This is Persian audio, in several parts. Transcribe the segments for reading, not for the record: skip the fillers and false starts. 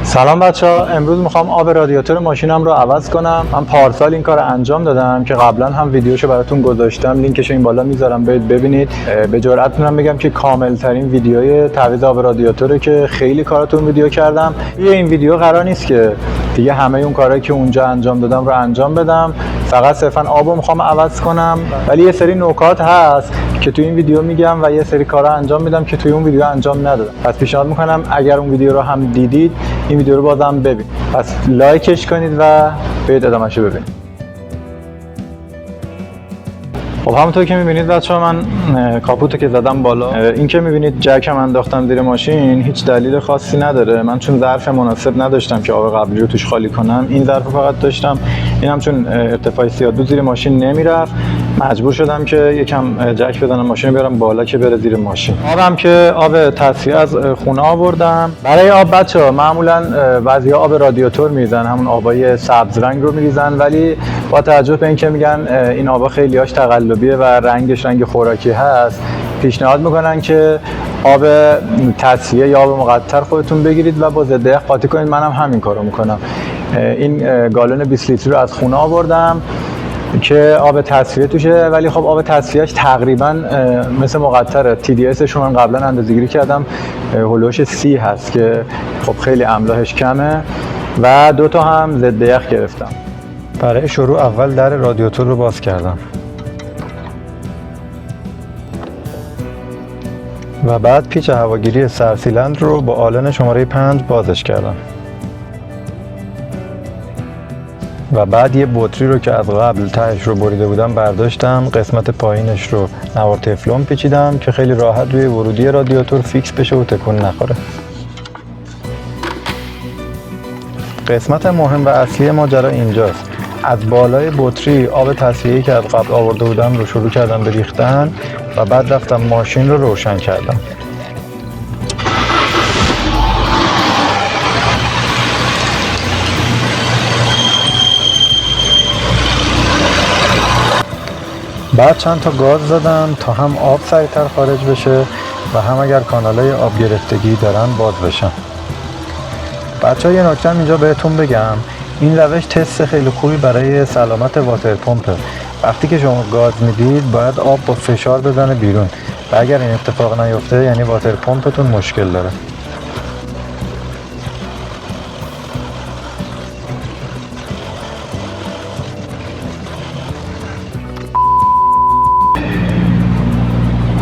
سلام بچه‌ها، امروز میخوام آب رادیاتور ماشینم رو عوض کنم. من پارسال این کار انجام دادم که قبلا هم ویدیوشو براتون گذاشتم، لینکش این بالا میذارم برید ببینید. به جرئت میتونم بگم که کامل ترین ویدیوی تعویض آب رادیاتوره که خیلی کاراتون ویدیو کردم. این ویدیو قرار نیست که دیگه همه اون کارهایی که اونجا انجام دادم رو انجام بدم، فقط صرفا آبو میخوام عوض کنم، ولی یه سری نکات هست که توی این ویدیو میگم و یه سری کارا انجام میدم که توی اون ویدیو انجام ندادم. پس پیشنهاد میکنم اگر اون ویدیو رو هم دیدید این ویدیو رو بازم ببینید. پس لایکش کنید و برید ادامه‌شو ببینید. خب همونطور که میبینید بچه‌ها، من کاپوتو که زدم بالا، این که میبینید جکم انداختم زیر ماشین هیچ دلیل خاصی نداره. من چون ظرف مناسب نداشتم که آب قبلی رو توش خالی کنم، این ظرف فقط داشتم. اینم چون ارتفاع سیادو زیر ماشین نمیرفت، مجبور شدم که یکم جک بزنم ماشین رو بیارم بالا که بره زیر ماشین. آبم که آب تصفیه از خونه آوردم. برای آب بچه‌ها معمولا بعضیا آب رادیاتور میریزن، همون آبای سبز رنگ رو میریزن، ولی با توجه به اینکه میگن این آبا خیلیاش تقلبیه و رنگش رنگ خوراکی هست، پیشنهاد میکنن که آب تصفیه یا آب مقطر خودتون بگیرید و با ضد یخ قاطی کنید. منم همین کارو میکنم. این گالون 20 لیتری رو از خونه آوردم که آب تصفیه توشه، ولی خب آب تصفیهش تقریبا مثل مقطره. TDS رو من قبلا اندازه‌گیری کردم، هولوش 30 هست که خب خیلی املاحش کمه، و 2 تا هم ضد یخ گرفتم. برای شروع اول در رادیاتور رو باز کردم و بعد پیچ هواگیری سرسیلندر رو با آلن شماره 5 بازش کردم و بعد یه بطری رو که از قبل تهش رو بریده بودم برداشتم، قسمت پایینش رو نوار تفلون پیچیدم که خیلی راحت روی ورودی رادیاتور فیکس بشه و تکون نخوره. قسمت مهم و اصلی ماجرا اینجاست. از بالای بطری آب تصفیه‌ای که از قبل آورده بودم رو شروع کردم به ریختن و بعد رفتم ماشین رو روشن کردم. بعد چند تا گاز زدم تا هم آب سریعتر خارج بشه و هم اگر کانالای آب گرفتگی دارن باز بشن. بچه‌ها یه نکته اینجا بهتون بگم، این روش تست خیلی خوبی برای سلامت واتر پمپه. وقتی که شما گاز میدید باید آب با فشار بزنه بیرون و اگر این اتفاق نیفته یعنی واتر پمپتون مشکل داره.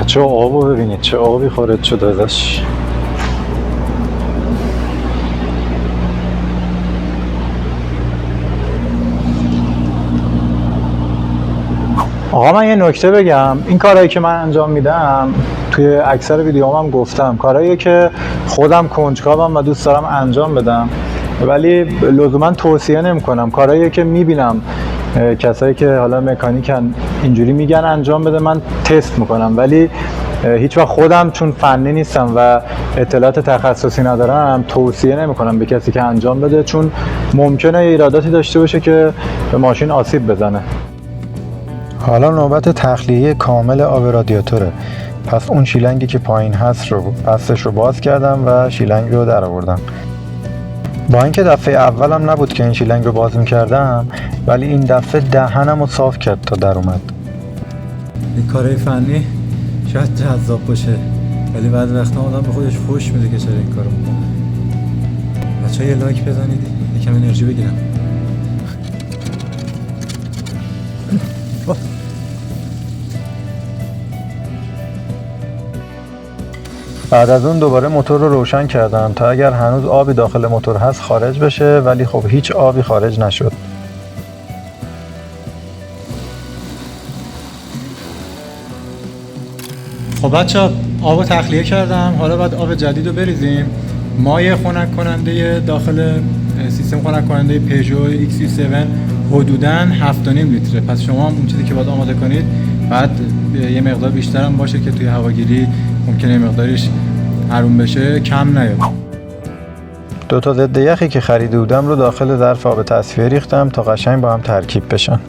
چه آبو ببینید، چه آبی خارج شده ازش. آقا من یه نکته بگم، این کارهایی که من انجام میدم توی اکثر ویدیوهام هم گفتم، کارهایی که خودم کنجکاوم و دوست دارم انجام بدم، ولی لزوما توصیه نمی‌کنم. کارهایی که میبینم کسایی که حالا مکانیکن اینجوری میگن انجام بده، من تست میکنم، ولی هیچ وقت خودم چون فنی نیستم و اطلاعات تخصصی ندارم توصیه نمیکنم به کسی که انجام بده، چون ممکنه ایراداتی داشته باشه که به ماشین آسیب بزنه. حالا نوبت تخلیه کامل آب رادیاتوره. پس اون شیلنگی که پایین هست رو پسش رو باز کردم و شیلنگ رو در آوردم. با اینکه دفعه اولم نبود که این شیلنگ رو باز می‌کردم، ولی این دفعه دهنم رو صاف کرد تا در اومد. این کارهای فنی شاید جذاب باشه، ولی بعد وقتا آدم به خودش فحش میده که چرا این کارو میکنه. بچه‌ها یه لایک بزنید یکم انرژی بگیرم. بعد از اون دوباره موتور رو روشن کردم تا اگر هنوز آبی داخل موتور هست خارج بشه، ولی خب هیچ آبی خارج نشد. خب بچه‌ها آبو تخلیه کردم، حالا باید آب جدید رو بریزیم. مایع خنک کننده داخل سیستم خنک کننده پژو XU7 حدوداً 7.5 لیتره. پس شما هم اون چیزی که باید آماده کنید بعد یه مقدار بیشتر هم باشه که توی هواگیری ممکنه مقدارش حروم بشه، کم نیاد. 2 تا ضد یخی که خریده بودم رو داخل ظرف آب تصفیه ریختم تا قشنگ با هم ترکیب بشن.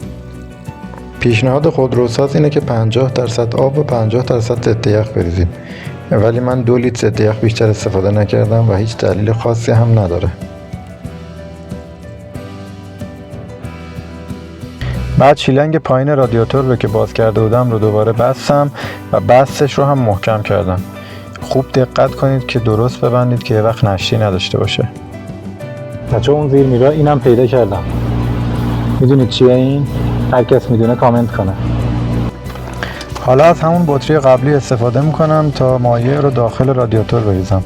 پیشنهاد خودروساز اینه که 50% آب و 50% ضد یخ بریزیم، ولی من 2 لیتر ضد یخ بیشتر استفاده نکردم و هیچ دلیل خاصی هم نداره. بعد شیلنگ پایین رادیاتور رو که باز کرده بودم رو دوباره بستم و بستش رو هم محکم کردم. خوب دقت کنید که درست ببندید که یه وقت نشتی نداشته باشه. بچه اون زیر میرا اینم پیدا کردم. میدونید چیه این؟ هر کس میدونه کامنت کنه. حالا از همون بطری قبلی استفاده میکنم تا مایع رو داخل رادیاتور بریزم.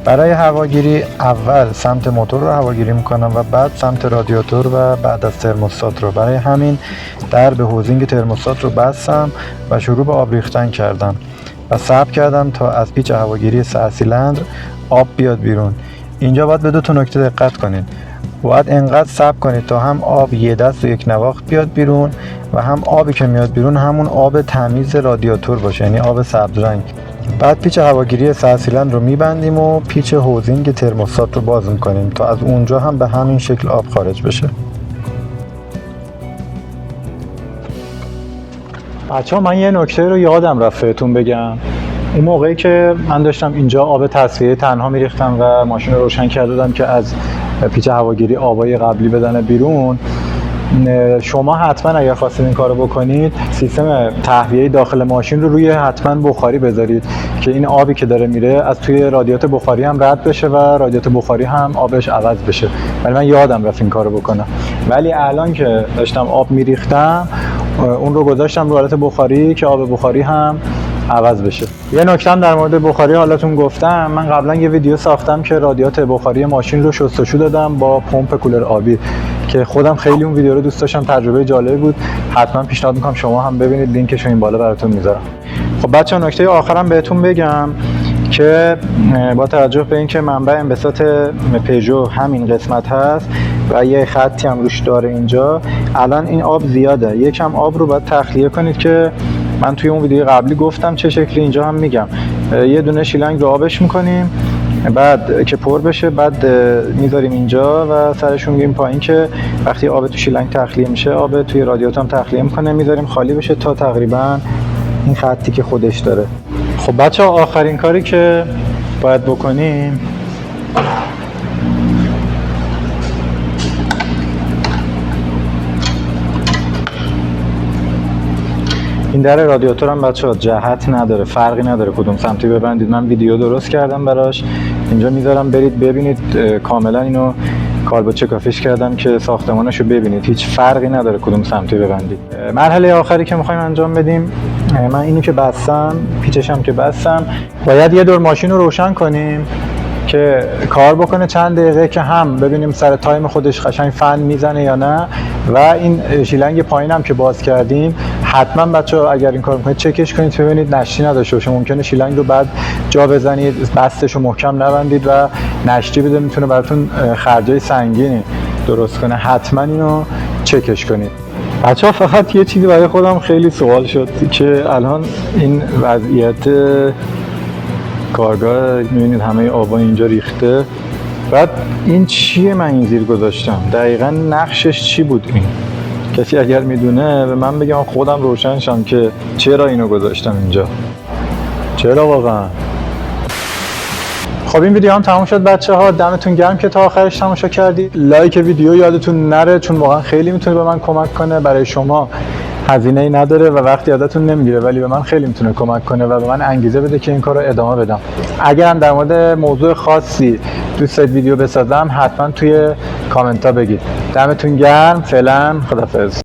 برای هواگیری اول سمت موتور رو هواگیری میکنم و بعد سمت رادیاتور و بعد از ترموستات رو. برای همین درب هوزینگ ترموستات رو بستم و شروع به آب ریختن کردم و صبر کردم تا از پیچ هواگیری سیلندر آب بیاد بیرون. اینجا باید به دو تا نکته دقت کنید. باید انقدر صبر کنید تا هم آب یه دست و یک نواخت بیاد بیرون و هم آبی که میاد بیرون همون آب تمیز رادیاتور باشه، یعنی آب سبز رنگ. بعد پیچ هواگیری سیلندر رو میبندیم و پیچ هوزینگ ترموستات رو باز میکنیم تا از اونجا هم به همین شکل آب خارج بشه. بچه‌ها من یه نکته رو یادم رفت بهتون بگم. اون موقعی که من داشتم اینجا آب تصفیه تنها میریختم و ماشین رو روشن کرده بودم که از پیچ هواگیری آبای قبلی بدنه بیرون، شما حتما اگر خواستید این کارو بکنید سیستم تهویه داخل ماشین رو روی حتما بخاری بذارید که این آبی که داره میره از توی رادیاتور بخاری هم رد بشه و رادیاتور بخاری هم آبش عوض بشه. ولی من یادم رفت این کارو بکنم. ولی الان که داشتم آب میریختم اون رو گذاشتم رو حالت بخاری که آب بخاری هم عوض بشه. یه نکته هم در مورد بخاری حالتون گفتم. من قبلا یه ویدیو ساختم که رادیاتور بخاری ماشین رو شستشو دادم با پمپ کولر آبی که خودم خیلی اون ویدیو رو دوست داشتم، تجربه جالبی بود. حتما پیشنهاد میکنم شما هم ببینید، لینکش رو این بالا براتون میذارم. خب بچه‌ها نکته آخرم بهتون بگم که با توجه به اینکه منبع انبساط پژو همین قسمت هست و یه خطی هم روش داره اینجا، الان این آب زیاده. یکم آب رو باید تخلیه کنید که من توی اون ویدیو قبلی گفتم چه شکلی، اینجا هم میگم. یه دونه شیلنگ رو آبش میکنیم، بعد که پر بشه بعد میذاریم اینجا و سرشون میگیم پایین که وقتی آب تو شیلنگ تخلیه میشه آب توی رادیاتور هم تخلیه میکنه، میذاریم خالی بشه تا تقریبا این خطی که خودش داره. خب بچه‌ها آخرین کاری که باید بکنیم این در رادیاتور هم بچه‌ها جهت نداره، فرقی نداره کدوم سمتی ببندید. من ویدیو درست کردم براش، اینجا میذارم برید ببینید. کاملا اینو کالبد کافیش کردم که ساختمانشو ببینید، هیچ فرقی نداره کدوم سمتی ببندید. مرحله آخری که میخوایم انجام بدیم، من اینو که بستم، پیچشم که بستم، باید یه دور ماشین رو روشن کنیم که کار بکنه چند دقیقه که هم ببینیم سر تایم خودش قشنگ فن میزنه یا نه. و این شیلنگ پایینم که باز کردیم حتما بچه‌ها اگر این کار میکنید چکش کنید ببینید نشتی نداشته باشه. ممکنه شیلنگ رو بعد جا بزنید، بستش رو محکم نبندید و نشتی بده، میتونه براتون خرجای سنگینی درست کنه. حتما اینو چکش کنید. بچه‌ها فقط یه چیزی برای خودم خیلی سوال شد که الان این وضعیت کارگاه میبینید همه آبا اینجا ریخته، بعد این چیه من این زیر گذاشتم؟ دقیقا نقشش چی بود این؟ کسی اگر میدونه به من بگم خودم روشن شم که چرا اینو گذاشتم اینجا، چرا واقعا. خب این ویدیو هم تموم شد بچه‌ها. دمتون گرم که تا آخرش تماشا کردید. لایک ویدیو یادتون نره چون واقعا خیلی میتونه به من کمک کنه. برای شما هزینه‌ای نداره و وقتی یادتون نمیگیره، ولی به من خیلی میتونه کمک کنه و به من انگیزه بده که این کارو ادامه بدم. اگر هم در مورد موضوع خاصی دوست دارید ویدیو بسازم حتما توی کامنت ها بگید. دمتون گرم. فعلا خدافظ.